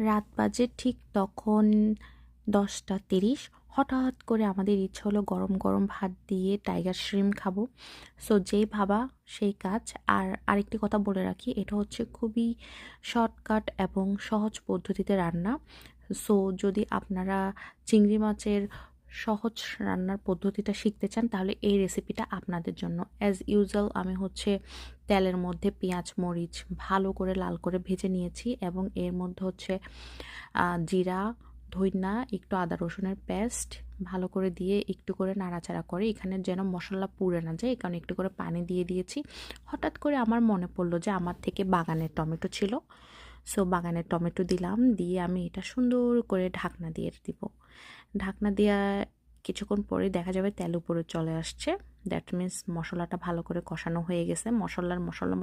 রাত বাজে ঠিক তখন 10টা 30। হঠাৎ করে আমাদের ইচ্ছে হলো গরম গরম ভাত দিয়ে টাইগার শ্রিম খাবো। সো যেই ভাবা সেই কাজ। আর আরেকটি কথা বলে রাখি, এটা হচ্ছে খুবই শর্টকাট এবং সহজ পদ্ধতিতে রান্না। সো যদি আপনারা চিংড়ি মাছের সহজ রান্নার পদ্ধতিটা শিখতে চান তাহলে এই রেসিপিটা আপনাদের জন্য। অ্যাজ ইউজুয়াল আমি হচ্ছে তেলের মধ্যে পেঁয়াজ মরিচ ভালো করে লাল করে ভেজে নিয়েছি এবং এর মধ্যে হচ্ছে জিরা ধইনা একটু আদা রসুনের পেস্ট ভালো করে দিয়ে একটু করে নাড়াচাড়া করে এখানে যেন মশলা পুড়ে না যায় এই কারণে একটু করে পানি দিয়ে দিয়েছি। হঠাৎ করে আমার মনে পড়লো যে আমার থেকে বাগানের টমেটো ছিল। সো বাগানের টমেটো দিলাম, দিয়ে আমি এটা সুন্দর করে ঢাকনা দিয়ে দিব। ঢাকনা দেওয়া কিছুক্ষণ পরে দেখা যাবে তেল উপরে চলে আসছে। দ্যাট মিন্স মশলাটা ভালো করে কষানো হয়ে গেছে। মশলা